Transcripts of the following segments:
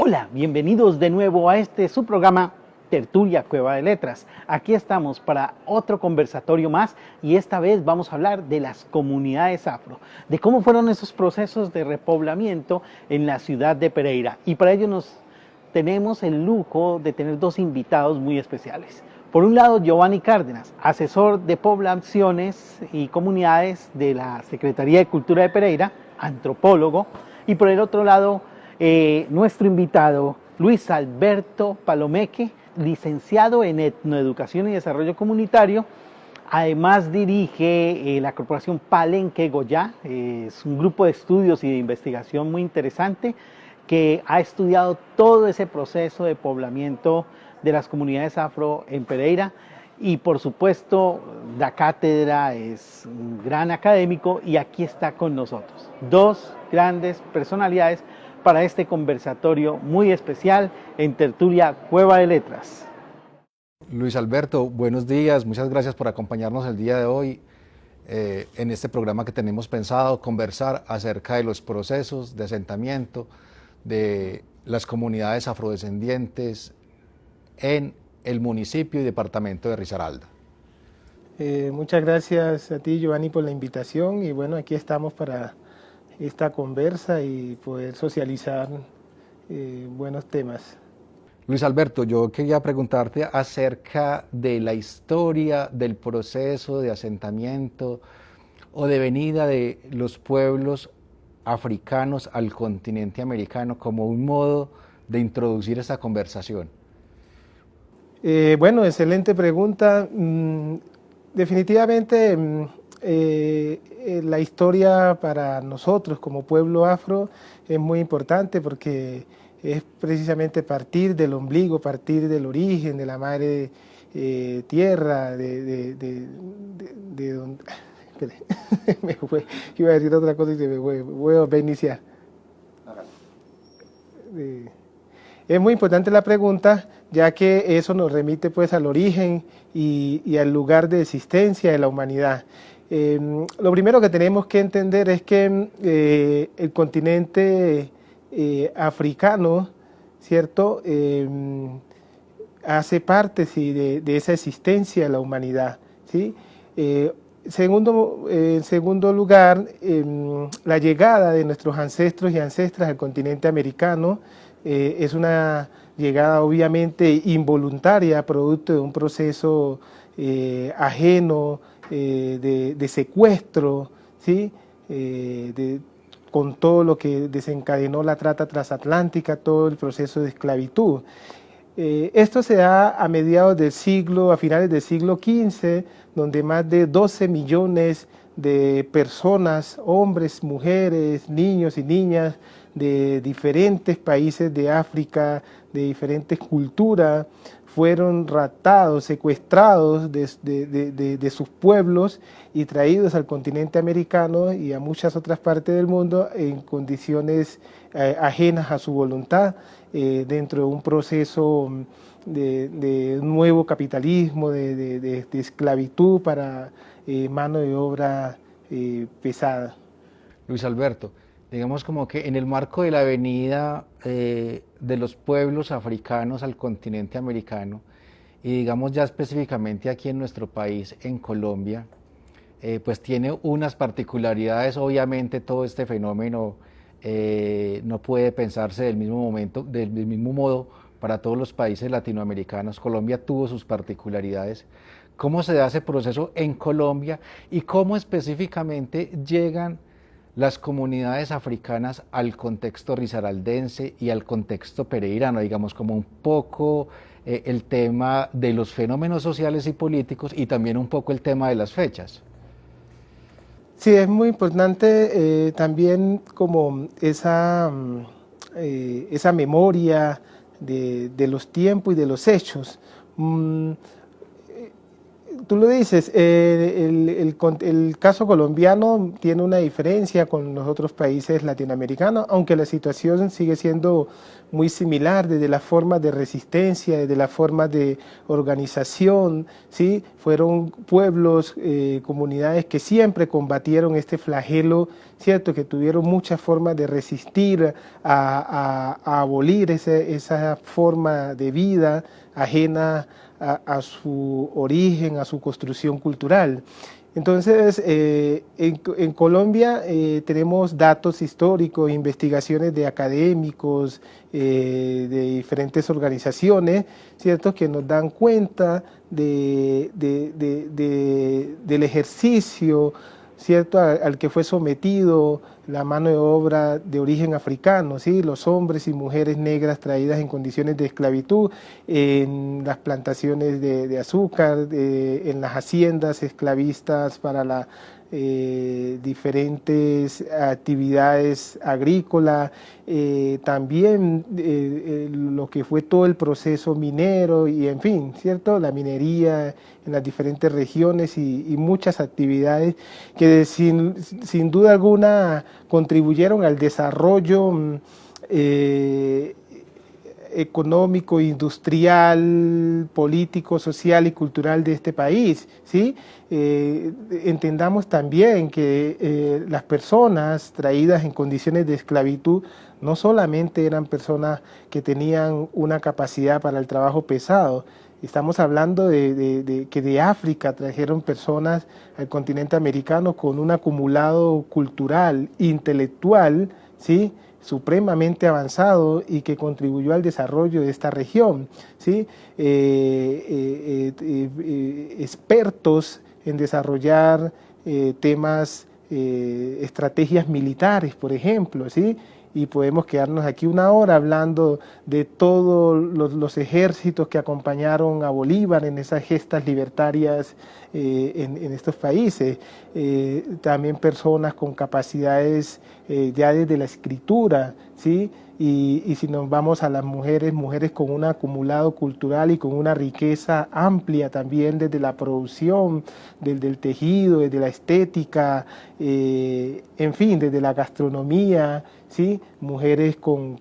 Hola, bienvenidos de nuevo a su programa Tertulia Cueva de Letras. Aquí estamos para otro conversatorio más y esta vez vamos a hablar de las comunidades afro, de cómo fueron esos procesos de repoblamiento en la ciudad de Pereira. Y para ello tenemos el lujo de tener dos invitados muy especiales. Por un lado, Giovanni Cárdenas, asesor de poblaciones y comunidades de la Secretaría de Cultura de Pereira, antropólogo, y por el otro lado, nuestro invitado, Luis Alberto Palomeque, licenciado en Etnoeducación y Desarrollo Comunitario. Además dirige la corporación Palenque Goya, es un grupo de estudios y de investigación muy interesante que ha estudiado todo ese proceso de poblamiento de las comunidades afro en Pereira y por supuesto da cátedra, es un gran académico y aquí está con nosotros. Dos grandes personalidades para este conversatorio muy especial en Tertulia Cueva de Letras. Luis Alberto, buenos días, muchas gracias por acompañarnos el día de hoy en este programa que tenemos pensado conversar acerca de los procesos de asentamiento de las comunidades afrodescendientes en el municipio y departamento de Risaralda. Muchas gracias a ti, Giovanni, por la invitación y bueno, aquí estamos para esta conversa y poder socializar buenos temas. Luis Alberto, yo quería preguntarte acerca de la historia del proceso de asentamiento o de venida de los pueblos africanos al continente americano como un modo de introducir esta conversación. Bueno, excelente pregunta. Definitivamente la historia para nosotros como pueblo afro es muy importante porque es precisamente partir del ombligo, partir del origen, de la madre tierra, de donde... me fue, iba a decir otra cosa y se me fue, voy a iniciar. Es muy importante la pregunta, ya que eso nos remite pues al origen y al lugar de existencia de la humanidad. Lo primero que tenemos que entender es que el continente africano, ¿cierto?, hace parte sí, de esa existencia de la humanidad, ¿sí? En segundo lugar, la llegada de nuestros ancestros y ancestras al continente americano es una llegada obviamente involuntaria, producto de un proceso ajeno de secuestro, ¿sí? Con todo lo que desencadenó la trata transatlántica, todo el proceso de esclavitud. Esto se da a mediados del siglo, a finales del siglo XV, donde más de 12 millones de personas, hombres, mujeres, niños y niñas de diferentes países de África, de diferentes culturas, fueron raptados, secuestrados de sus pueblos y traídos al continente americano y a muchas otras partes del mundo en condiciones ajenas a su voluntad, dentro de un proceso de nuevo capitalismo, de esclavitud para mano de obra pesada. Luis Alberto, digamos como que en el marco de la venida de los pueblos africanos al continente americano y digamos ya específicamente aquí en nuestro país, en Colombia, pues tiene unas particularidades. Obviamente todo este fenómeno no puede pensarse del mismo modo para todos los países latinoamericanos. Colombia tuvo sus particularidades. ¿Cómo se da ese proceso en Colombia y cómo específicamente llegan las comunidades africanas al contexto risaraldense y al contexto pereirano, digamos como un poco el tema de los fenómenos sociales y políticos y también un poco el tema de las fechas? Sí, es muy importante también como esa memoria de los tiempos y de los hechos. Tú lo dices, el caso colombiano tiene una diferencia con los otros países latinoamericanos, aunque la situación sigue siendo muy similar desde la forma de resistencia, desde la forma de organización, ¿sí? Fueron pueblos, comunidades que siempre combatieron este flagelo, ¿cierto? Que tuvieron muchas formas de resistir a abolir esa forma de vida ajena a su origen, a su construcción cultural. Entonces, en Colombia tenemos datos históricos, investigaciones de académicos, de diferentes organizaciones, ¿cierto?, que nos dan cuenta del ejercicio, ¿cierto?, al que fue sometido la mano de obra de origen africano, ¿sí?, los hombres y mujeres negras traídas en condiciones de esclavitud en las plantaciones de azúcar, en las haciendas esclavistas para la diferentes actividades agrícolas, también lo que fue todo el proceso minero y en fin, ¿cierto?, la minería en las diferentes regiones y muchas actividades que sin duda alguna contribuyeron al desarrollo económico, industrial, político, social y cultural de este país, ¿sí? Entendamos también que las personas traídas en condiciones de esclavitud no solamente eran personas que tenían una capacidad para el trabajo pesado, estamos hablando de que de África trajeron personas al continente americano con un acumulado cultural, intelectual, ¿sí?, supremamente avanzado y que contribuyó al desarrollo de esta región, ¿sí? Expertos en desarrollar temas, estrategias militares, por ejemplo, ¿sí? Y podemos quedarnos aquí una hora hablando de todos los ejércitos que acompañaron a Bolívar en esas gestas libertarias en estos países. También personas con capacidades ya desde la escritura, ¿sí? Y si nos vamos a las mujeres, mujeres con un acumulado cultural y con una riqueza amplia también desde la producción, desde el tejido, desde la estética, en fin, desde la gastronomía, ¿sí? Mujeres con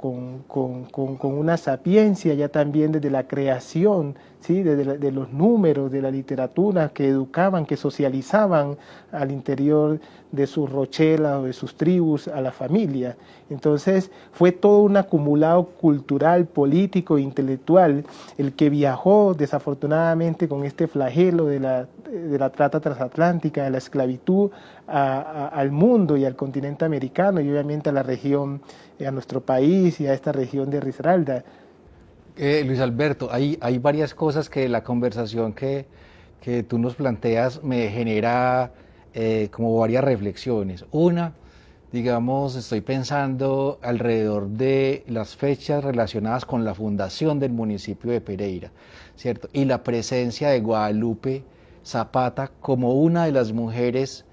una sapiencia ya también desde la creación, ¿sí? De los números, de la literatura, que educaban, que socializaban al interior de sus rochelas o de sus tribus a la familia. Entonces fue todo un acumulado cultural, político e intelectual el que viajó desafortunadamente con este flagelo de la trata transatlántica, de la esclavitud al mundo y al continente americano y obviamente a la región, a nuestro país y a esta región de Risaralda. Luis Alberto, hay varias cosas que la conversación que tú nos planteas me genera como varias reflexiones. Una, digamos, estoy pensando alrededor de las fechas relacionadas con la fundación del municipio de Pereira, ¿cierto? Y la presencia de Guadalupe Zapata como una de las mujeres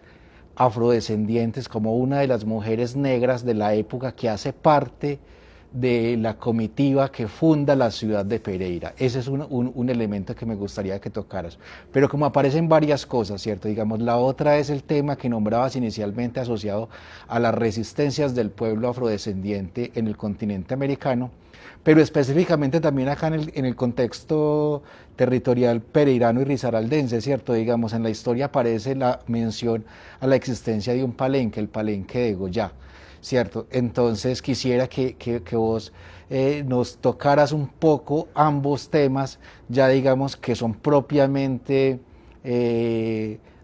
afrodescendientes, como una de las mujeres negras de la época que hace parte de la comitiva que funda la ciudad de Pereira. Ese es un elemento que me gustaría que tocaras. Pero como aparecen varias cosas, ¿cierto? Digamos, la otra es el tema que nombrabas inicialmente asociado a las resistencias del pueblo afrodescendiente en el continente americano, pero específicamente también acá en el contexto territorial pereirano y risaraldense, ¿cierto? Digamos, en la historia aparece la mención a la existencia de un palenque, el palenque de Goya, ¿cierto? Entonces quisiera que vos nos tocaras un poco ambos temas, ya digamos que son propiamente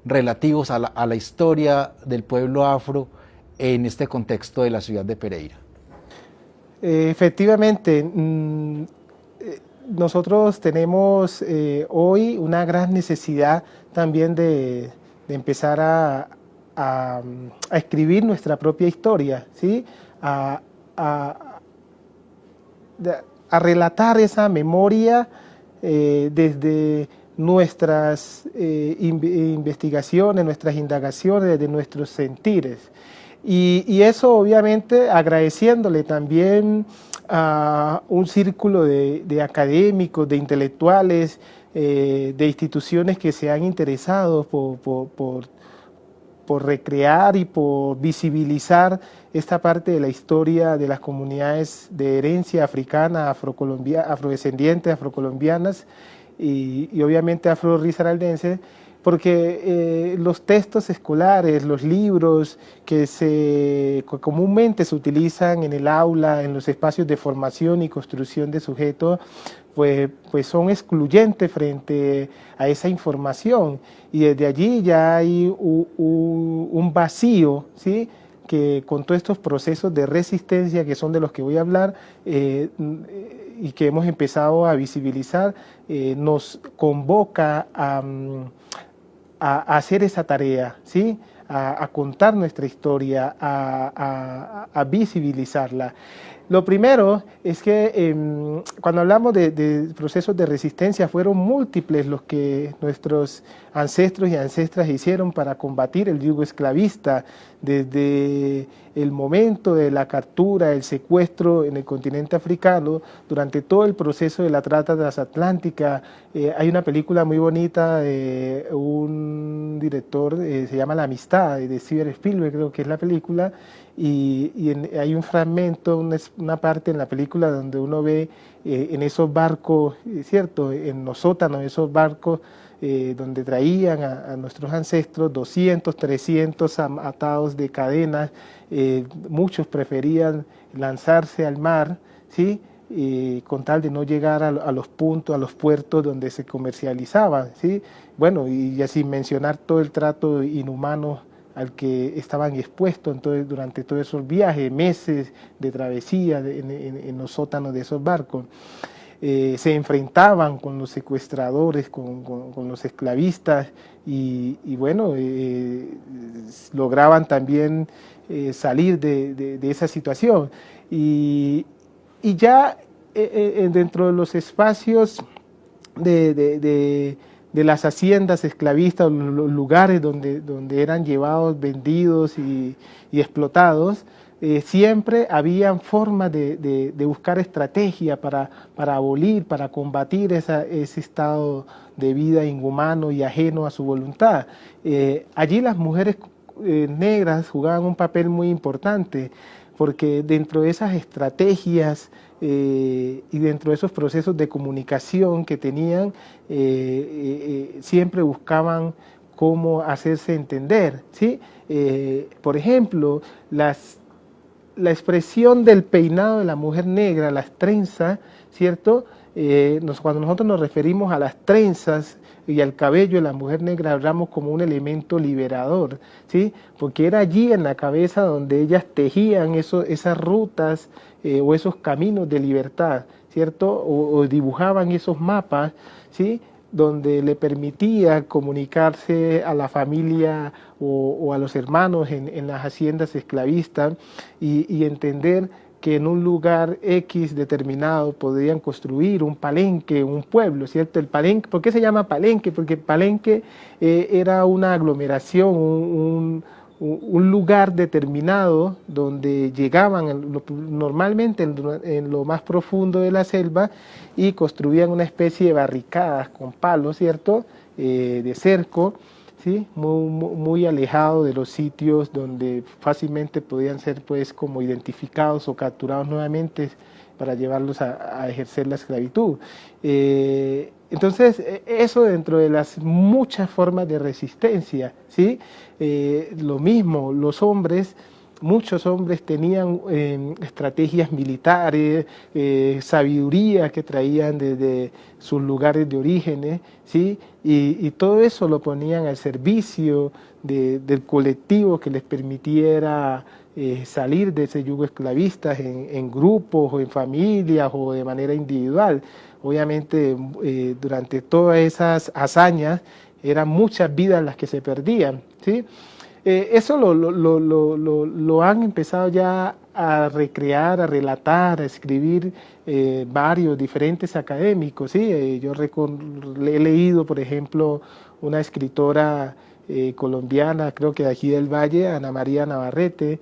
relativos a la historia del pueblo afro en este contexto de la ciudad de Pereira. Efectivamente, nosotros tenemos hoy una gran necesidad también de empezar a escribir nuestra propia historia, ¿sí? A relatar esa memoria desde nuestras investigaciones, nuestras indagaciones, desde nuestros sentires. Y eso obviamente agradeciéndole también un círculo de académicos, de intelectuales, de instituciones que se han interesado por recrear y por visibilizar esta parte de la historia de las comunidades de herencia africana, afrodescendientes, afrocolombianas y obviamente afro-risaraldenses, porque los textos escolares, los libros que comúnmente se utilizan en el aula, en los espacios de formación y construcción de sujetos, pues son excluyentes frente a esa información, y desde allí ya hay un vacío, ¿sí?, que con todos estos procesos de resistencia, que son de los que voy a hablar, y que hemos empezado a visibilizar, nos convoca a hacer esa tarea, ¿sí?, a contar nuestra historia, a visibilizarla. Lo primero es que cuando hablamos de procesos de resistencia, fueron múltiples los que nuestros ancestros y ancestras hicieron para combatir el yugo esclavista, desde el momento de la captura, el secuestro en el continente africano, durante todo el proceso de la trata transatlántica. Hay una película muy bonita de un director, se llama La Amistad, de Steven Spielberg, creo que es la película, y hay un fragmento, una parte en la película donde uno ve en esos barcos, ¿cierto?, en los sótanos de esos barcos, donde traían a nuestros ancestros, 200, 300 atados de cadenas. Muchos preferían lanzarse al mar, ¿sí?, con tal de no llegar a los puntos, a los puertos donde se comercializaban, ¿sí? Bueno, y ya sin mencionar todo el trato inhumano al que estaban expuestos entonces, durante todos esos viajes, meses de travesía en los sótanos de esos barcos. Se enfrentaban con los secuestradores, con los esclavistas, y bueno, lograban también salir de esa situación. Y ya dentro de los espacios de las haciendas esclavistas, los lugares donde eran llevados, vendidos y explotados, siempre habían formas de buscar estrategia para abolir, para combatir ese estado de vida inhumano y ajeno a su voluntad. Allí las mujeres negras jugaban un papel muy importante, porque dentro de esas estrategias y dentro de esos procesos de comunicación que tenían, siempre buscaban cómo hacerse entender, ¿sí? Por ejemplo, la expresión del peinado de la mujer negra, las trenzas, ¿cierto? Cuando nosotros nos referimos a las trenzas y al cabello de la mujer negra, hablamos como un elemento liberador, ¿sí? Porque era allí en la cabeza donde ellas tejían esas rutas o esos caminos de libertad, ¿cierto? O dibujaban esos mapas, ¿sí?, donde le permitía comunicarse a la familia o a los hermanos en las haciendas esclavistas y entender que en un lugar X determinado podrían construir un palenque, un pueblo, ¿cierto? El palenque, ¿por qué se llama palenque? Porque palenque era una aglomeración, un lugar determinado donde llegaban normalmente en lo más profundo de la selva y construían una especie de barricadas con palos, ¿cierto?, de cerco, ¿sí?, muy alejado de los sitios donde fácilmente podían ser pues como identificados o capturados nuevamente para llevarlos a ejercer la esclavitud. Entonces, eso dentro de las muchas formas de resistencia, ¿sí? Lo mismo, los hombres, muchos hombres tenían estrategias militares, sabiduría que traían desde sus lugares de orígenes, ¿sí? Y todo eso lo ponían al servicio del colectivo que les permitiera salir de ese yugo esclavista en grupos o en familias o de manera individual. Obviamente durante todas esas hazañas eran muchas vidas las que se perdían, ¿sí? Eso lo han empezado ya a recrear, a relatar, a escribir varios diferentes académicos, ¿sí? Yo he leído, por ejemplo, una escritora colombiana, creo que de aquí del Valle, Ana María Navarrete.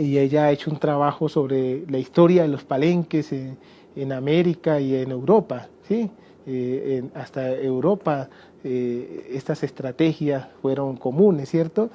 y ella ha hecho un trabajo sobre la historia de los palenques en América y en Europa, ¿sí? Hasta Europa estas estrategias fueron comunes, ¿cierto?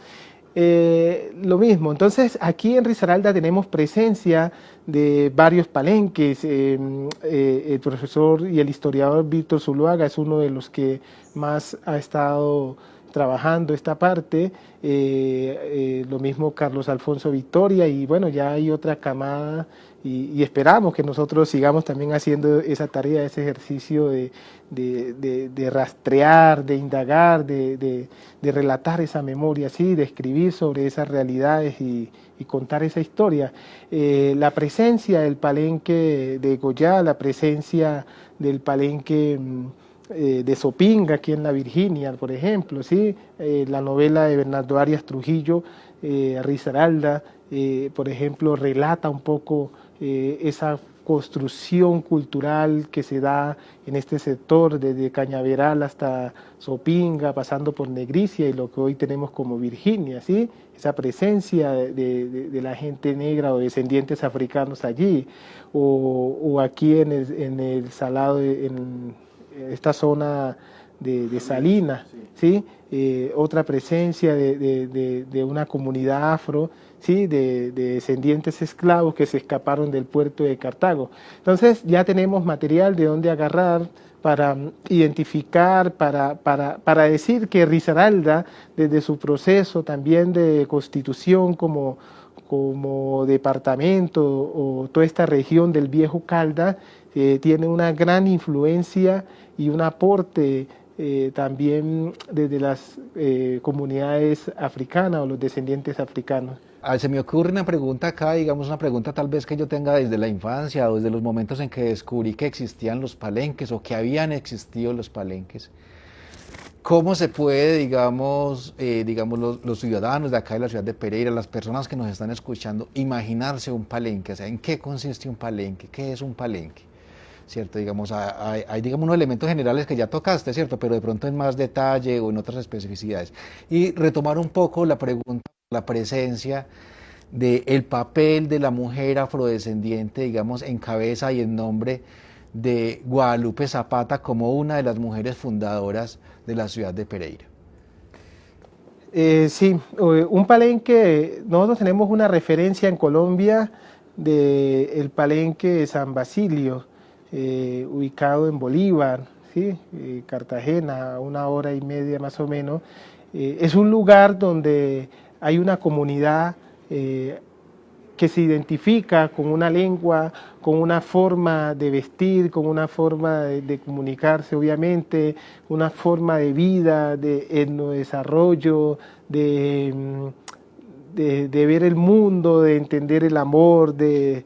Lo mismo, entonces aquí en Risaralda tenemos presencia de varios palenques. El profesor y el historiador Víctor Zuluaga es uno de los que más ha estado trabajando esta parte, lo mismo Carlos Alfonso Victoria, y bueno, ya hay otra camada y esperamos que nosotros sigamos también haciendo esa tarea, ese ejercicio de rastrear, de indagar, de relatar esa memoria, ¿sí? De escribir sobre esas realidades y contar esa historia. La presencia del palenque de Goya, la presencia del palenque de Sopinga, aquí en la Virginia, por ejemplo, ¿sí? La novela de Bernardo Arias Trujillo, Risaralda, por ejemplo, relata un poco esa construcción cultural que se da en este sector, desde Cañaveral hasta Sopinga, pasando por Negricia y lo que hoy tenemos como Virginia, ¿sí? Esa presencia de la gente negra o descendientes africanos allí, o aquí en el Salado, en esta zona de Salinas, ¿sí? Otra presencia de una comunidad afro, ¿sí? De descendientes esclavos que se escaparon del puerto de Cartago. Entonces ya tenemos material de dónde agarrar para identificar, para decir que Risaralda, desde su proceso también de constitución como departamento, o toda esta región del Viejo Caldas, tiene una gran influencia y un aporte también desde las comunidades africanas o los descendientes africanos. Se me ocurre una pregunta acá, digamos una pregunta tal vez que yo tenga desde la infancia o desde los momentos en que descubrí que existían los palenques o que habían existido los palenques. ¿Cómo se puede, digamos, los ciudadanos de acá de la ciudad de Pereira, las personas que nos están escuchando, imaginarse un palenque? O sea, ¿en qué consiste un palenque? ¿Qué es un palenque? ¿Cierto? Digamos, hay digamos, unos elementos generales que ya tocaste, ¿cierto? Pero de pronto en más detalle o en otras especificidades. Y retomar un poco la pregunta, la presencia del papel de la mujer afrodescendiente, digamos, en cabeza y en nombre de Guadalupe Zapata como una de las mujeres fundadoras de la ciudad de Pereira. Sí, un palenque, nosotros tenemos una referencia en Colombia del palenque de San Basilio, ubicado en Bolívar, ¿sí? Cartagena, a 1 hora y media más o menos. Es un lugar donde hay una comunidad que se identifica con una lengua, con una forma de vestir, con una forma de comunicarse, obviamente, una forma de vida, de etnodesarrollo, de ver el mundo, de entender el amor, de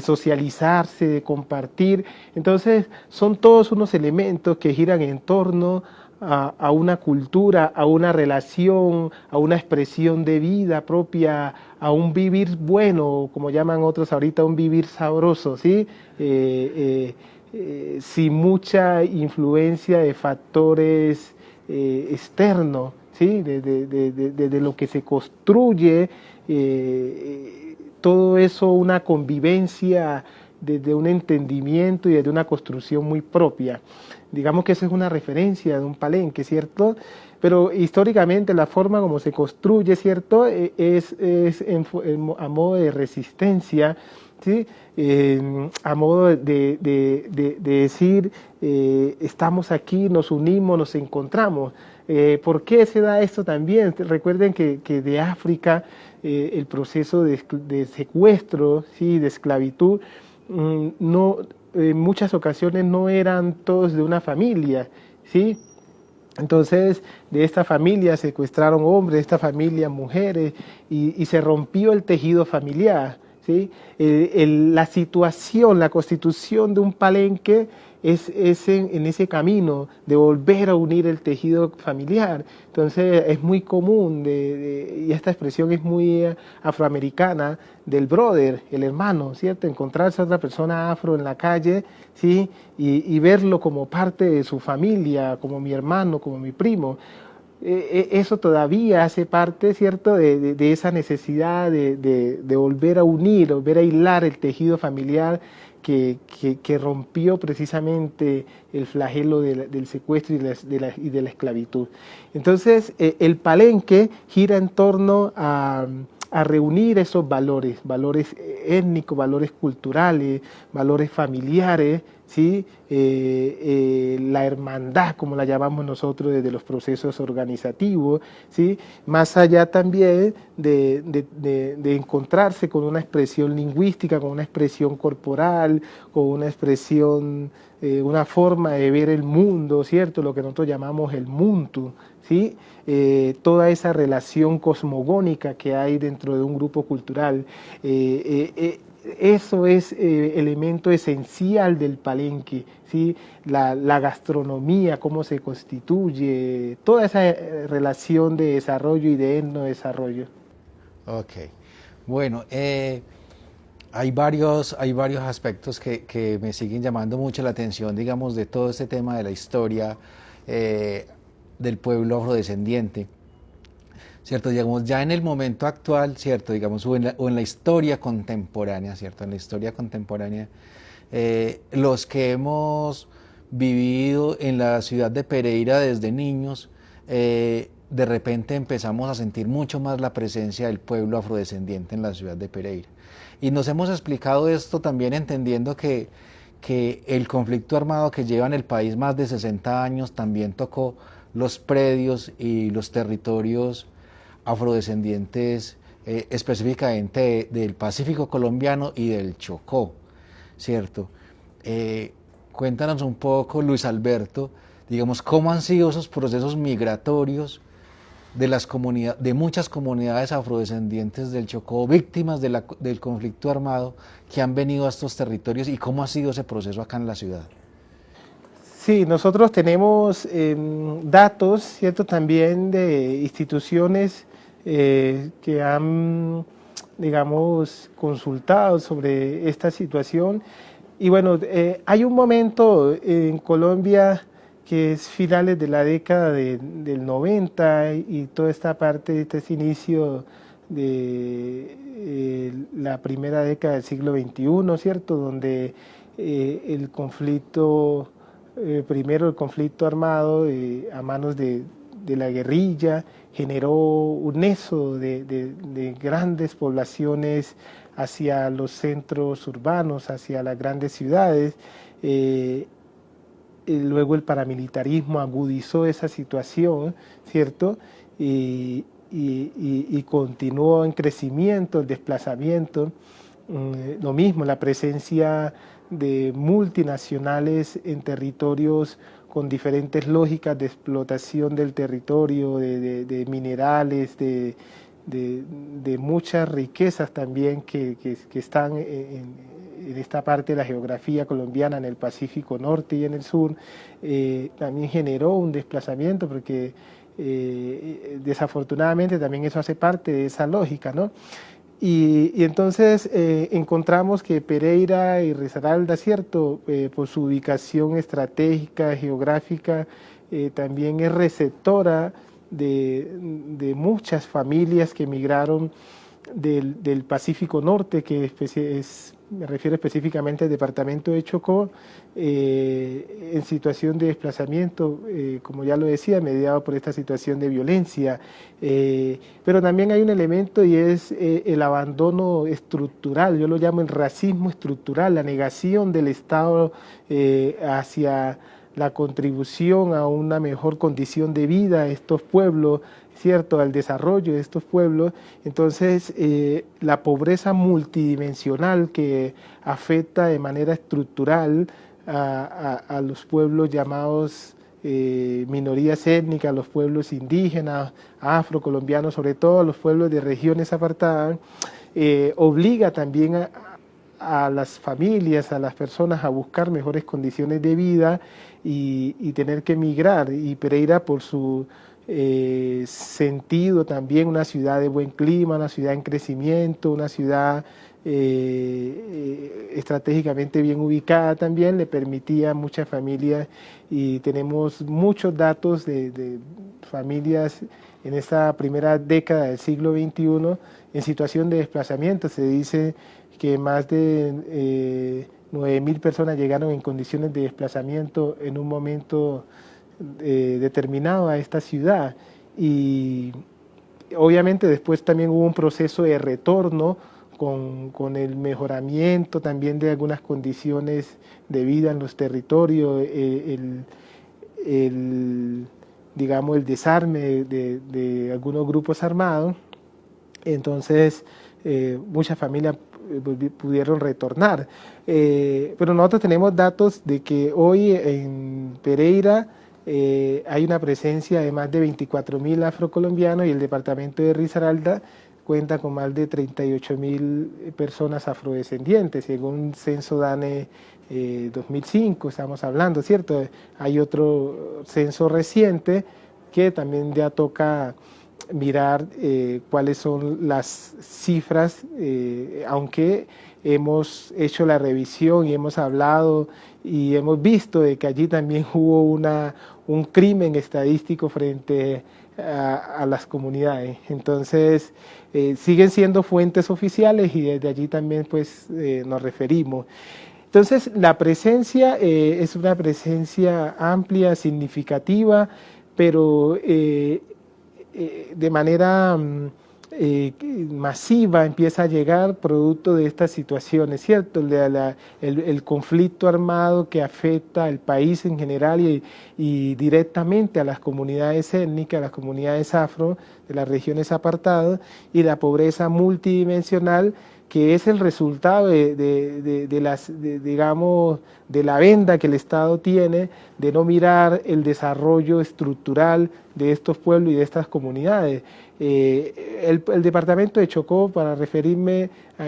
socializarse, de compartir. Entonces, son todos unos elementos que giran en torno a una cultura, a una relación, a una expresión de vida propia, a un vivir bueno, como llaman otros ahorita, un vivir sabroso, ¿sí? Sin mucha influencia de factores externos, ¿sí? De lo que se construye, todo eso una convivencia desde un entendimiento y desde una construcción muy propia. Digamos que esa es una referencia de un palenque, ¿cierto? Pero históricamente la forma como se construye, ¿cierto? Es a modo de resistencia, ¿sí? A modo de decir, estamos aquí, nos unimos, nos encontramos. ¿Por qué se da esto también? Recuerden que de África el proceso de secuestro, ¿sí? De esclavitud, no, en muchas ocasiones no eran todos de una familia, ¿sí? Entonces, de esta familia secuestraron hombres, de esta familia mujeres, y se rompió el tejido familiar, ¿sí? La situación, la constitución de un palenque es en ese camino de volver a unir el tejido familiar. Entonces es muy común, y esta expresión es muy afroamericana, del brother, el hermano, ¿cierto? Encontrarse a otra persona afro en la calle, ¿sí? Y verlo como parte de su familia, como mi hermano, como mi primo. eso todavía hace parte, ¿cierto?, de esa necesidad de volver a unir, volver a hilar el tejido familiar que rompió precisamente el flagelo del secuestro y de la esclavitud. Entonces, el Palenque gira en torno a reunir esos valores, valores étnicos, valores culturales, valores familiares, ¿sí? La hermandad, como la llamamos nosotros desde los procesos organizativos, ¿sí? Más allá también de encontrarse con una expresión lingüística, con una expresión corporal, con una expresión, una forma de ver el mundo, ¿cierto? Lo que nosotros llamamos el muntu, ¿sí? Toda esa relación cosmogónica que hay dentro de un grupo cultural. Eso es elemento esencial del Palenque, ¿sí? La gastronomía, cómo se constituye, toda esa relación de desarrollo y de etnodesarrollo. Ok, bueno, hay varios aspectos que me siguen llamando mucho la atención, digamos, de todo este tema de la historia del pueblo afrodescendiente, ¿cierto? Digamos, ya en el momento actual, ¿cierto? Digamos, o en la historia contemporánea, ¿cierto? En la historia contemporánea, los que hemos vivido en la ciudad de Pereira desde niños, de repente empezamos a sentir mucho más la presencia del pueblo afrodescendiente en la ciudad de Pereira. Y nos hemos explicado esto también entendiendo que el conflicto armado que lleva en el país más de 60 años también tocó los predios y los territorios afrodescendientes, específicamente del Pacífico colombiano y del Chocó, ¿cierto? Cuéntanos un poco, Luis Alberto, digamos, cómo han sido esos procesos migratorios de muchas comunidades afrodescendientes del Chocó, víctimas del conflicto armado, que han venido a estos territorios, y cómo ha sido ese proceso acá en la ciudad. Sí, nosotros tenemos datos, ¿cierto?, también de instituciones que han, digamos, consultado sobre esta situación. Y bueno, hay un momento en Colombia que es finales de la década del 90 y toda esta parte, este inicio de la primera década del siglo XXI, ¿cierto?, donde el conflicto, primero el conflicto armado a manos de la guerrilla generó un éxodo de grandes poblaciones hacia los centros urbanos, hacia las grandes ciudades. Luego el paramilitarismo agudizó esa situación, ¿cierto? Y continuó en crecimiento, el desplazamiento. Lo mismo, la presencia de multinacionales en territorios con diferentes lógicas de explotación del territorio, de minerales, de muchas riquezas también que están en esta parte de la geografía colombiana, en el Pacífico Norte y en el sur. También generó un desplazamiento porque desafortunadamente también eso hace parte de esa lógica, ¿no? Y entonces encontramos que Pereira y Risaralda, ¿cierto?, por su ubicación estratégica, geográfica, también es receptora de muchas familias que emigraron del Pacífico Norte, que me refiero específicamente al departamento de Chocó, en situación de desplazamiento, como ya lo decía, mediado por esta situación de violencia. Pero también hay un elemento y es el abandono estructural, yo lo llamo el racismo estructural, la negación del Estado hacia la contribución a una mejor condición de vida a estos pueblos, ¿cierto?, al desarrollo de estos pueblos. Entonces, la pobreza multidimensional que afecta de manera estructural a los pueblos llamados minorías étnicas, los pueblos indígenas, afrocolombianos, sobre todo a los pueblos de regiones apartadas, obliga también a las familias, a las personas a buscar mejores condiciones de vida y tener que emigrar. Y Pereira, por su sentido también, una ciudad de buen clima, una ciudad en crecimiento, una ciudad estratégicamente bien ubicada también, le permitía a muchas familias, y tenemos muchos datos de familias en esta primera década del siglo XXI en situación de desplazamiento. Se dice que más de 9.000 personas llegaron en condiciones de desplazamiento en un momento determinado a esta ciudad, y obviamente después también hubo un proceso de retorno con el mejoramiento también de algunas condiciones de vida en los territorios, digamos, el desarme de algunos grupos armados. Entonces muchas familias pudieron retornar, pero nosotros tenemos datos de que hoy en Pereira hay una presencia de más de 24.000 afrocolombianos, y el departamento de Risaralda cuenta con más de 38.000 personas afrodescendientes, según Censo DANE 2005 estamos hablando, ¿cierto? Hay otro censo reciente que también ya toca mirar cuáles son las cifras, aunque hemos hecho la revisión y hemos hablado y hemos visto de que allí también hubo un crimen estadístico frente a las comunidades. Entonces siguen siendo fuentes oficiales, y desde allí también pues nos referimos. Entonces la presencia es una presencia amplia, significativa, pero de manera masiva empieza a llegar producto de estas situaciones, ¿cierto? El conflicto armado que afecta al país en general y directamente a las comunidades étnicas, a las comunidades afro de las regiones apartadas, y la pobreza multidimensional, que es el resultado digamos, de la venda que el Estado tiene de no mirar el desarrollo estructural de estos pueblos y de estas comunidades. El departamento de Chocó, para referirme a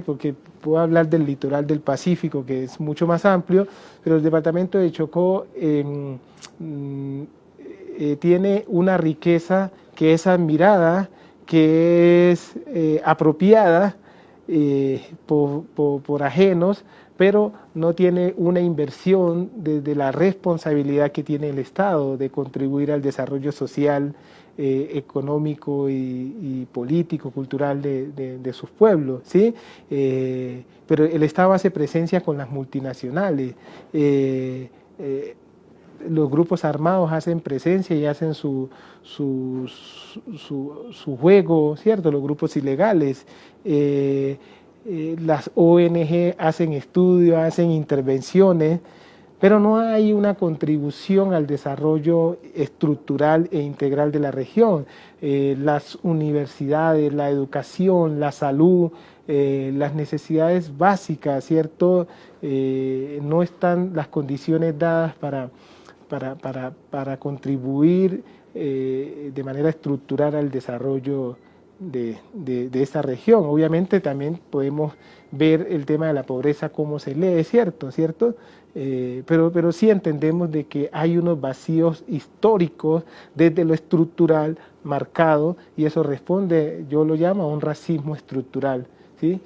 porque puedo hablar del litoral del Pacífico, que es mucho más amplio, pero el departamento de Chocó tiene una riqueza que es admirada, que es apropiada por ajenos, pero no tiene una inversión desde la responsabilidad que tiene el Estado de contribuir al desarrollo social, económico y político, cultural de sus pueblos, ¿sí? Pero el Estado hace presencia con las multinacionales, los grupos armados hacen presencia y hacen su juego, ¿cierto? Los grupos ilegales, las ONG hacen estudios, hacen intervenciones, pero no hay una contribución al desarrollo estructural e integral de la región. Las universidades, la educación, la salud, las necesidades básicas, ¿cierto? No están las condiciones dadas para contribuir de manera estructural al desarrollo de esta región. Obviamente también podemos ver el tema de la pobreza, cómo se lee, ¿cierto? Pero sí entendemos de que hay unos vacíos históricos desde lo estructural marcado, y eso responde, yo lo llamo, a un racismo estructural, ¿sí?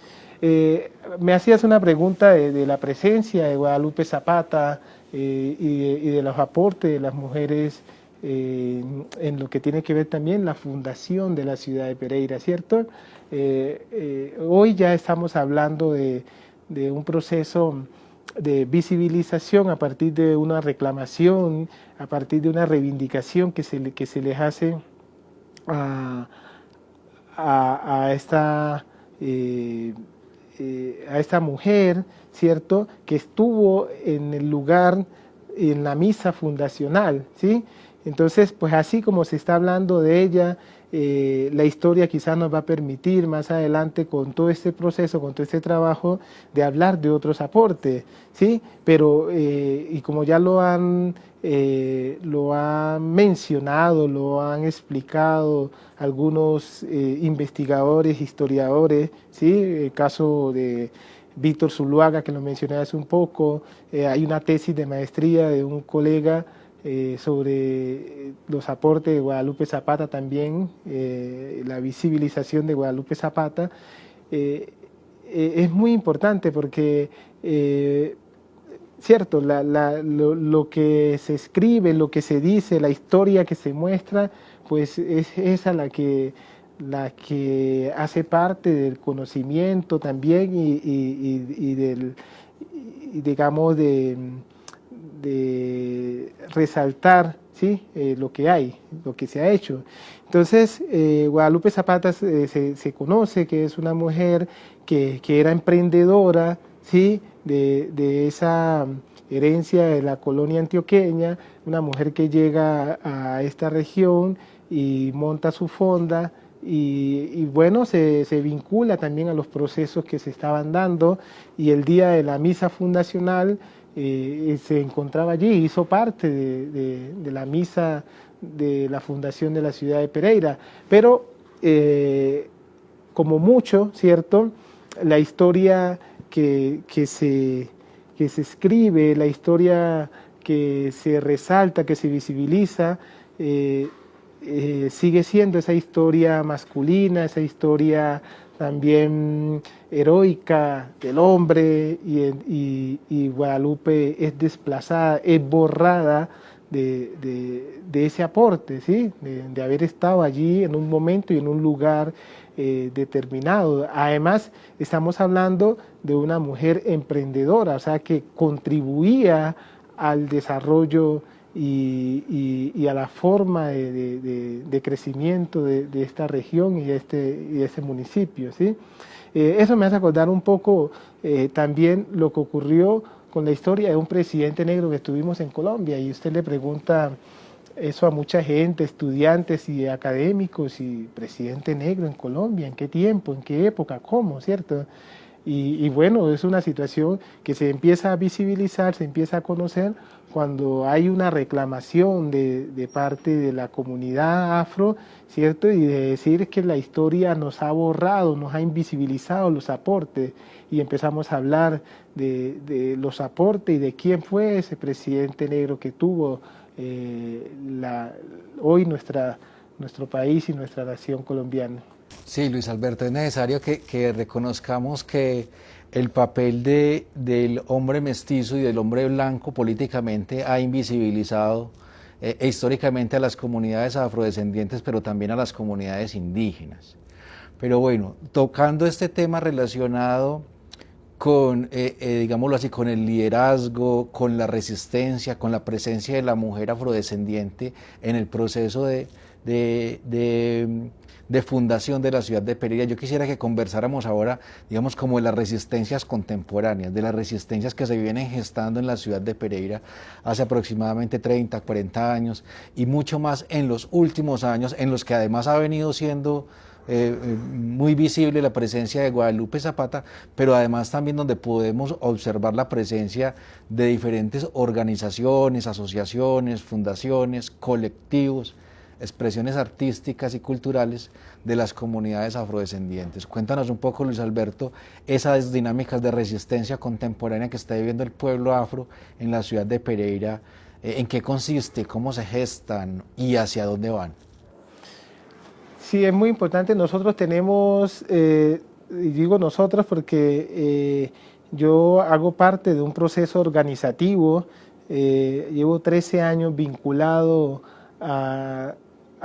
Me hacías una pregunta de la presencia de Guadalupe Zapata y de los aportes de las mujeres en lo que tiene que ver también la fundación de la ciudad de Pereira, ¿cierto? Hoy ya estamos hablando de un proceso de visibilización a partir de una reclamación, a partir de una reivindicación que se les hace a esta mujer, ¿cierto?, que estuvo en el lugar, en la misa fundacional, ¿sí? Entonces, pues así como se está hablando de ella, la historia quizás nos va a permitir más adelante, con todo este proceso, con todo este trabajo, de hablar de otros aportes, ¿sí? Pero, y como ya lo han mencionado, lo han explicado algunos investigadores, historiadores, ¿sí? El caso de Víctor Zuluaga, que lo mencioné hace un poco, hay una tesis de maestría de un colega sobre los aportes de Guadalupe Zapata también, la visibilización de Guadalupe Zapata. Es muy importante porque cierto, lo que se escribe, lo que se dice, la historia que se muestra, pues es esa la que hace parte del conocimiento también y del, y digamos, de resaltar, ¿sí? Lo que hay, lo que se ha hecho. Entonces, Guadalupe Zapata se conoce que es una mujer que era emprendedora, ¿sí? De esa herencia de la colonia antioqueña, una mujer que llega a esta región y monta su fonda y bueno, se vincula también a los procesos que se estaban dando y el día de la misa fundacional se encontraba allí, hizo parte de la misa de la fundación de la ciudad de Pereira, pero como mucho, ¿cierto? La historia que se escribe, la historia que se resalta, que se visibiliza, sigue siendo esa historia masculina, esa historia también heroica del hombre y Guadalupe es desplazada, es borrada de ese aporte, ¿sí? De haber estado allí en un momento y en un lugar determinado. Además, estamos hablando de una mujer emprendedora, o sea, que contribuía al desarrollo y a la forma de crecimiento de esta región y de este municipio, ¿sí? Eso me hace acordar un poco también lo que ocurrió con la historia de un presidente negro que tuvimos en Colombia, y usted le pregunta eso a mucha gente, estudiantes y académicos, y presidente negro en Colombia, ¿en qué tiempo, en qué época, cómo, cierto? Y bueno, es una situación que se empieza a visibilizar, se empieza a conocer cuando hay una reclamación de parte de la comunidad afro, ¿cierto? Y de decir que la historia nos ha borrado, nos ha invisibilizado los aportes, y empezamos a hablar de los aportes y de quién fue ese presidente negro que tuvo hoy nuestro país y nuestra nación colombiana. Sí, Luis Alberto, es necesario que reconozcamos que el papel del hombre mestizo y del hombre blanco políticamente ha invisibilizado históricamente a las comunidades afrodescendientes, pero también a las comunidades indígenas. Pero bueno, tocando este tema relacionado con, digámoslo así, con el liderazgo, con la resistencia, con la presencia de la mujer afrodescendiente en el proceso de fundación de la ciudad de Pereira. Yo quisiera que conversáramos ahora, digamos, como de las resistencias contemporáneas, de las resistencias que se vienen gestando en la ciudad de Pereira hace aproximadamente 30, 40 años y mucho más en los últimos años, en los que además ha venido siendo muy visible la presencia de Guadalupe Zapata, pero además también donde podemos observar la presencia de diferentes organizaciones, asociaciones, fundaciones, colectivos, expresiones artísticas y culturales de las comunidades afrodescendientes. Cuéntanos un poco, Luis Alberto, esas dinámicas de resistencia contemporánea que está viviendo el pueblo afro en la ciudad de Pereira, en qué consiste, cómo se gestan y hacia dónde van. Sí, es muy importante. Nosotros tenemos, y digo nosotros porque yo hago parte de un proceso organizativo, llevo 13 años vinculado a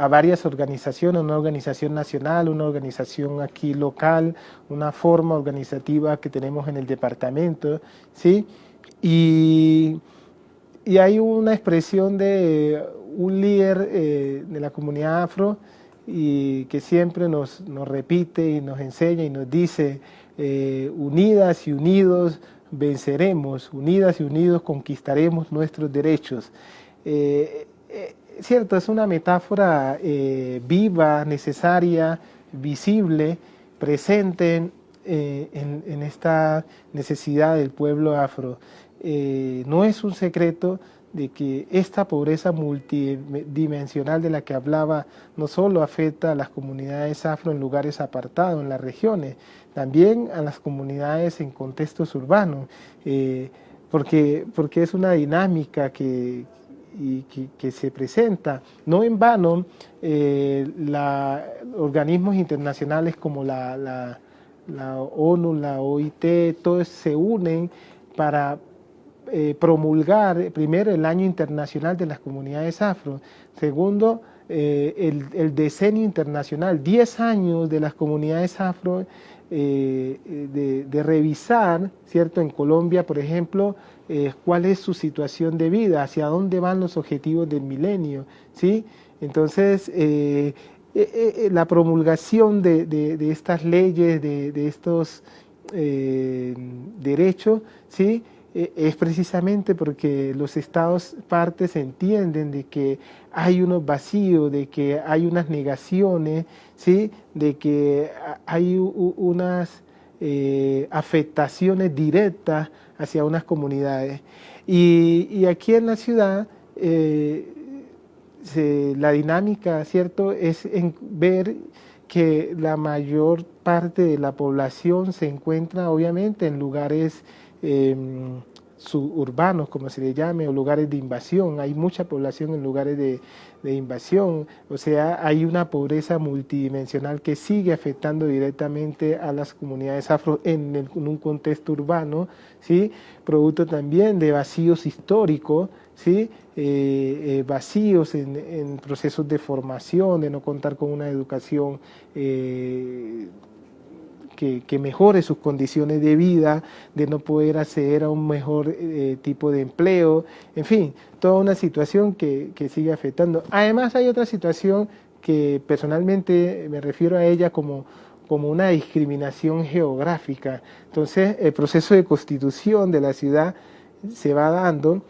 varias organizaciones, una organización nacional, una organización aquí local, una forma organizativa que tenemos en el departamento, ¿sí? Y hay una expresión de un líder de la comunidad afro y que siempre nos repite y nos enseña y nos dice, unidas y unidos venceremos, unidas y unidos conquistaremos nuestros derechos. Cierto, es una metáfora viva, necesaria, visible, presente en esta necesidad del pueblo afro. No es un secreto de que esta pobreza multidimensional de la que hablaba no solo afecta a las comunidades afro en lugares apartados, en las regiones, también a las comunidades en contextos urbanos, porque es una dinámica que se presenta. No en vano, organismos internacionales como la ONU, la OIT, todos se unen para promulgar primero el Año Internacional de las Comunidades Afro, segundo el Decenio Internacional, 10 años de las comunidades afro, de revisar, ¿cierto? En Colombia, por ejemplo, cuál es su situación de vida, hacia dónde van los objetivos del milenio, ¿sí? Entonces, la promulgación de estas leyes, de estos derechos, ¿sí? Es precisamente porque los estados partes entienden de que hay unos vacíos, de que hay unas negaciones, ¿sí? De que hay unas afectaciones directas hacia unas comunidades. Y aquí en la ciudad la dinámica, ¿cierto?, es en ver que la mayor parte de la población se encuentra obviamente en lugares suburbanos, como se le llame, o lugares de invasión. Hay mucha población en lugares de invasión, o sea, hay una pobreza multidimensional que sigue afectando directamente a las comunidades afro en un contexto urbano, ¿sí? Producto también de vacíos históricos, ¿sí? Vacíos en procesos de formación, de no contar con una educación que mejore sus condiciones de vida, de no poder acceder a un mejor tipo de empleo, en fin, toda una situación que sigue afectando. Además hay otra situación que personalmente me refiero a ella como una discriminación geográfica. Entonces el proceso de constitución de la ciudad se va dando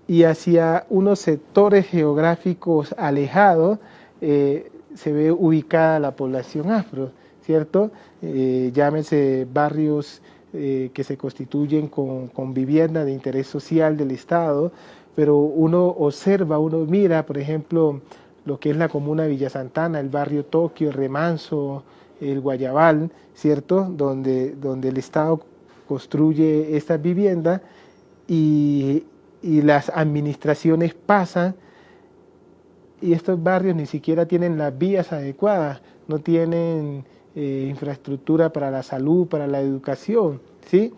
y hacia unos sectores geográficos alejados se ve ubicada la población afro, ¿cierto? Llámese barrios que se constituyen con vivienda de interés social del Estado, pero uno observa, uno mira, por ejemplo, lo que es la comuna de Villa Santana, el barrio Tokio, el Remanso, el Guayabal, ¿cierto? Donde el Estado construye estas viviendas y las administraciones pasan y estos barrios ni siquiera tienen las vías adecuadas, no tienen infraestructura para la salud, para la educación, ¿sí?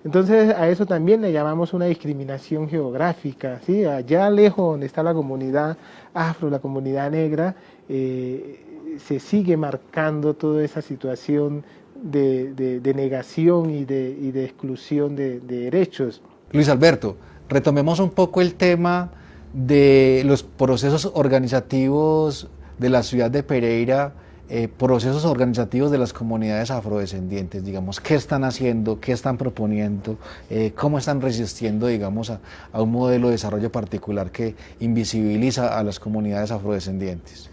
Entonces a eso también le llamamos una discriminación geográfica, ¿sí? Allá lejos donde está la comunidad afro, la comunidad negra, se sigue marcando toda esa situación de negación y de exclusión de derechos. Luis Alberto, retomemos un poco el tema de los procesos organizativos de la ciudad de Pereira, procesos organizativos de las comunidades afrodescendientes, digamos, qué están haciendo, qué están proponiendo, cómo están resistiendo, digamos, a un modelo de desarrollo particular que invisibiliza a las comunidades afrodescendientes.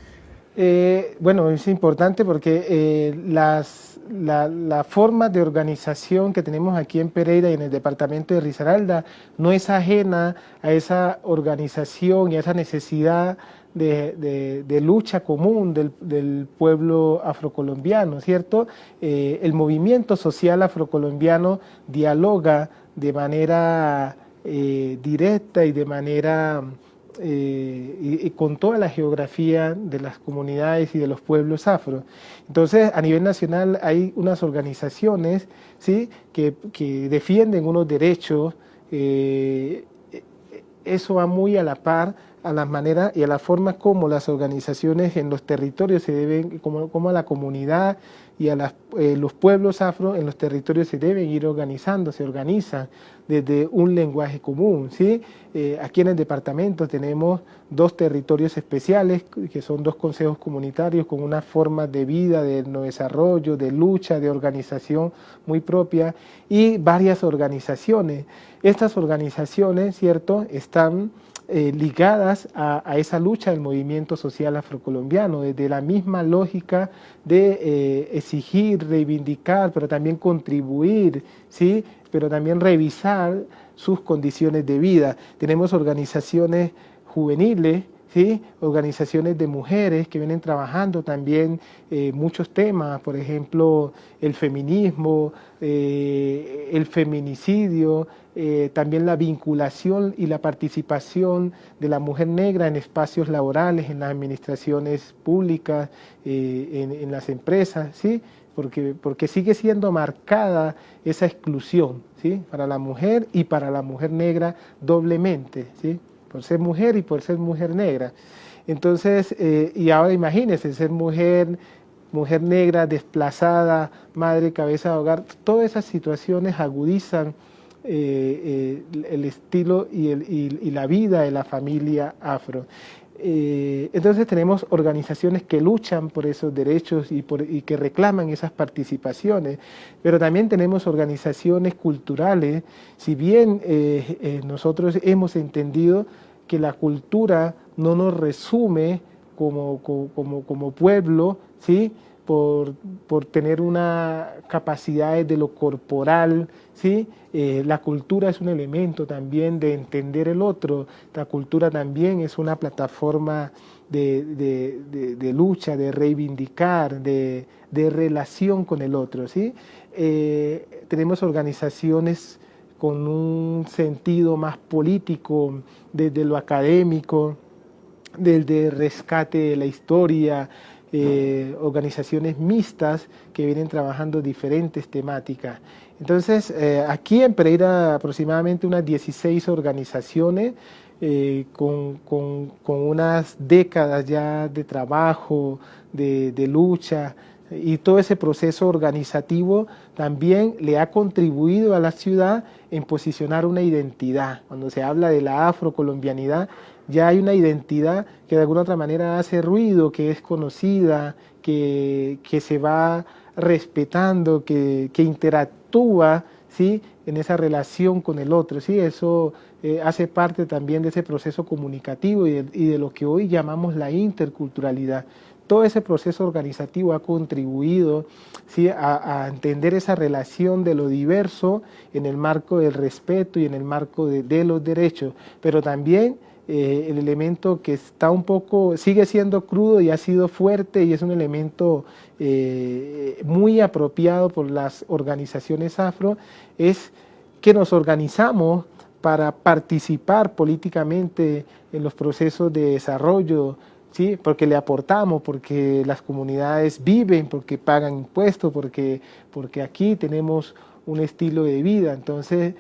Bueno, es importante porque la forma de organización que tenemos aquí en Pereira y en el departamento de Risaralda no es ajena a esa organización y a esa necesidad de lucha común del pueblo afrocolombiano, ¿cierto? El movimiento social afrocolombiano dialoga de manera directa y de manera y con toda la geografía de las comunidades y de los pueblos afro. Entonces, a nivel nacional hay unas organizaciones, ¿sí?, que defienden unos derechos. Eso va muy a la par a las maneras y a la forma como las organizaciones en los territorios se deben, como a la comunidad y a los pueblos afro en los territorios se deben ir organizando, se organizan desde un lenguaje común, ¿sí? Aquí en el departamento tenemos 2 territorios especiales, que son 2 consejos comunitarios con una forma de vida, de desarrollo, de lucha, de organización muy propia y varias organizaciones. Estas organizaciones, ¿cierto?, están ligadas a esa lucha del movimiento social afrocolombiano, desde la misma lógica de exigir, reivindicar, pero también contribuir, ¿sí?, pero también revisar sus condiciones de vida. Tenemos organizaciones juveniles, ¿sí?, organizaciones de mujeres que vienen trabajando también muchos temas, por ejemplo, el feminismo, el feminicidio, también la vinculación y la participación de la mujer negra en espacios laborales, en las administraciones públicas, en las empresas, ¿sí?, porque sigue siendo marcada esa exclusión, ¿sí? Para la mujer y para la mujer negra doblemente, ¿sí? Por ser mujer y por ser mujer negra. Entonces, y ahora imagínense, ser mujer negra, desplazada, madre, cabeza de hogar, todas esas situaciones agudizan el estilo y la vida de la familia afro. Entonces tenemos organizaciones que luchan por esos derechos y que reclaman esas participaciones, pero también tenemos organizaciones culturales, si bien nosotros hemos entendido que la cultura no nos resume como pueblo, ¿sí? Por tener una capacidad de lo corporal, ¿sí? La cultura es un elemento también de entender el otro, la cultura también es una plataforma de lucha, de reivindicar, de relación con el otro, ¿sí? Tenemos organizaciones con un sentido más político, desde lo académico, desde rescate de la historia, organizaciones mixtas que vienen trabajando diferentes temáticas. Entonces, aquí en Pereira aproximadamente unas 16 organizaciones con unas décadas ya de trabajo, de lucha, y todo ese proceso organizativo también le ha contribuido a la ciudad en posicionar una identidad. Cuando se habla de la afrocolombianidad, ya hay una identidad que de alguna otra manera hace ruido, que es conocida, que se va respetando, que interactúa, ¿sí? En esa relación con el otro, ¿sí? Eso hace parte también de ese proceso comunicativo y de lo que hoy llamamos la interculturalidad. Todo ese proceso organizativo ha contribuido, ¿sí? a entender esa relación de lo diverso en el marco del respeto y en el marco de los derechos, pero también el elemento que está sigue siendo crudo y ha sido fuerte y es un elemento muy apropiado por las organizaciones afro, es que nos organizamos para participar políticamente en los procesos de desarrollo, ¿sí? Porque le aportamos, porque las comunidades viven, porque pagan impuestos, porque aquí tenemos un estilo de vida. Entonces,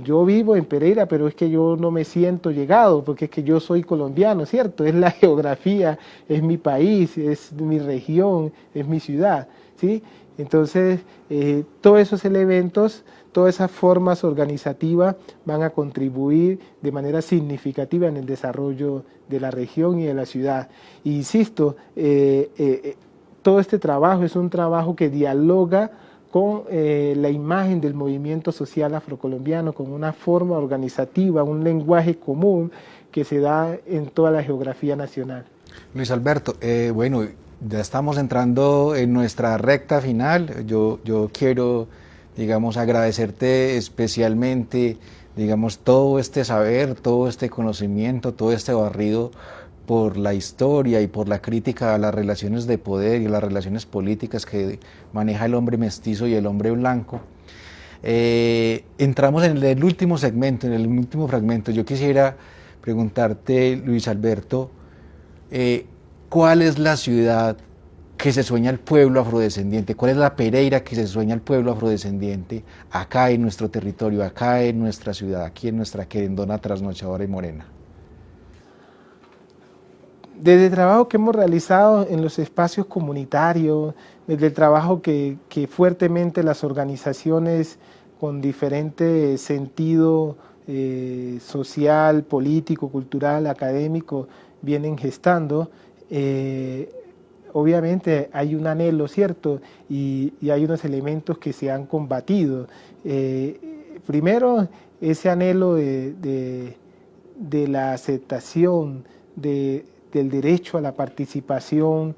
yo vivo en Pereira, pero es que yo no me siento llegado, porque es que yo soy colombiano, ¿cierto? Es la geografía, es mi país, es mi región, es mi ciudad, ¿sí? Entonces, todos esos elementos, todas esas formas organizativas van a contribuir de manera significativa en el desarrollo de la región y de la ciudad. E insisto, todo este trabajo es un trabajo que dialoga con la imagen del movimiento social afrocolombiano, con una forma organizativa, un lenguaje común que se da en toda la geografía nacional. Luis Alberto, bueno, ya estamos entrando en nuestra recta final. Yo quiero, digamos, agradecerte especialmente, digamos, todo este saber, todo este conocimiento, todo este barrido por la historia y por la crítica a las relaciones de poder y las relaciones políticas que maneja el hombre mestizo y el hombre blanco. Entramos en el último segmento, en el último fragmento. Yo quisiera preguntarte, Luis Alberto, ¿cuál es la ciudad que se sueña el pueblo afrodescendiente? ¿Cuál es la Pereira que se sueña el pueblo afrodescendiente acá en nuestro territorio, acá en nuestra ciudad, aquí en nuestra querendona trasnochadora y morena? Desde el trabajo que hemos realizado en los espacios comunitarios, desde el trabajo que fuertemente las organizaciones con diferente sentido social, político, cultural, académico vienen gestando, obviamente hay un anhelo, ¿cierto? Y hay unos elementos que se han combatido. Primero, ese anhelo de la aceptación del derecho a la participación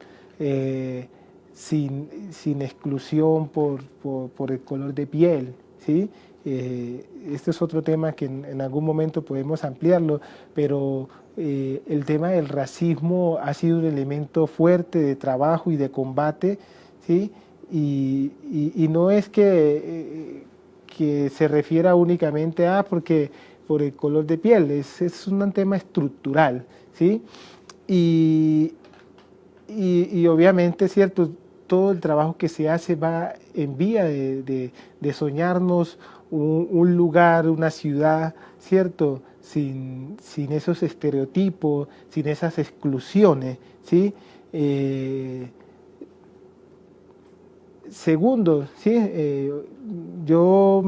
sin exclusión por el color de piel, ¿sí? Este es otro tema que en algún momento podemos ampliarlo, pero el tema del racismo ha sido un elemento fuerte de trabajo y de combate, ¿sí? Y no es que se refiera únicamente a porque por el color de piel, es un tema estructural, ¿sí? Y obviamente, cierto, todo el trabajo que se hace va en vía de soñarnos un lugar, una ciudad, ¿cierto? Sin esos estereotipos, sin esas exclusiones, ¿sí? Segundo, ¿sí? Yo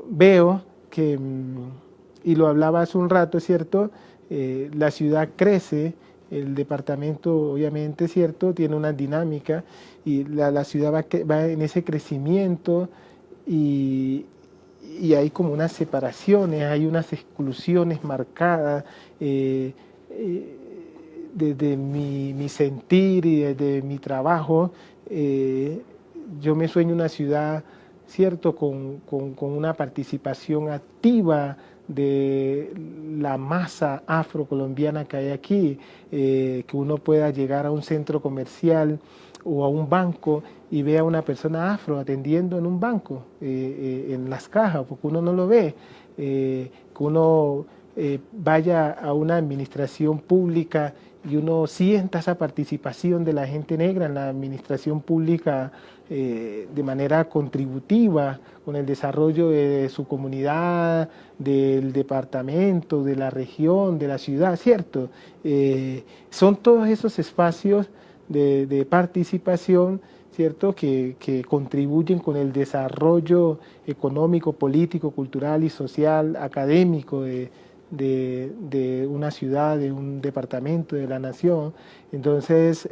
veo que, y lo hablaba hace un rato, ¿cierto? La ciudad crece, el departamento obviamente, ¿cierto? Tiene una dinámica y la ciudad va en ese crecimiento y hay como unas separaciones, hay unas exclusiones marcadas. Desde mi sentir y desde mi trabajo, yo me sueño una ciudad, ¿cierto?, con una participación activa de la masa afrocolombiana que hay aquí, que uno pueda llegar a un centro comercial o a un banco y vea a una persona afro atendiendo en un banco, en las cajas, porque uno no lo ve, que uno vaya a una administración pública y uno sienta esa participación de la gente negra en la administración pública de manera contributiva con el desarrollo de su comunidad, del departamento, de la región, de la ciudad, ¿cierto? Son todos esos espacios de participación, ¿cierto?, que contribuyen con el desarrollo económico, político, cultural y social, académico de una ciudad, de un departamento, de la nación. Entonces,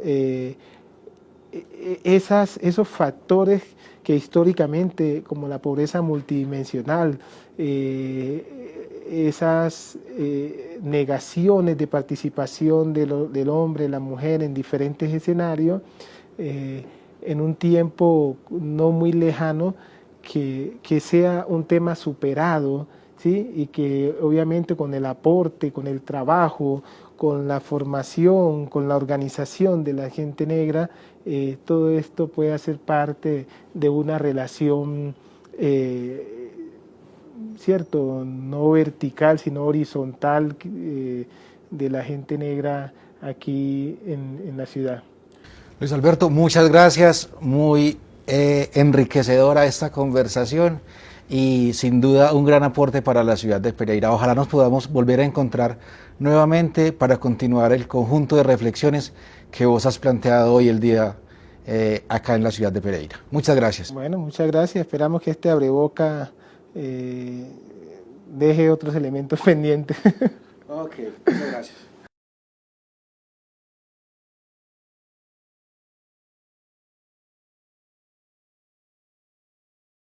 esos factores que históricamente, como la pobreza multidimensional, esas negaciones de participación del hombre, la mujer en diferentes escenarios, en un tiempo no muy lejano, que sea un tema superado, ¿sí? Y que obviamente con el aporte, con el trabajo, con la formación, con la organización de la gente negra, todo esto puede ser parte de una relación, ¿cierto?, no vertical, sino horizontal, de la gente negra aquí en la ciudad. Luis Alberto, muchas gracias, muy enriquecedora esta conversación y sin duda un gran aporte para la ciudad de Pereira. Ojalá nos podamos volver a encontrar nuevamente para continuar el conjunto de reflexiones que vos has planteado hoy el día acá en la ciudad de Pereira. Muchas gracias. Bueno, muchas gracias. Esperamos que este abreboca deje otros elementos pendientes. Ok, muchas gracias.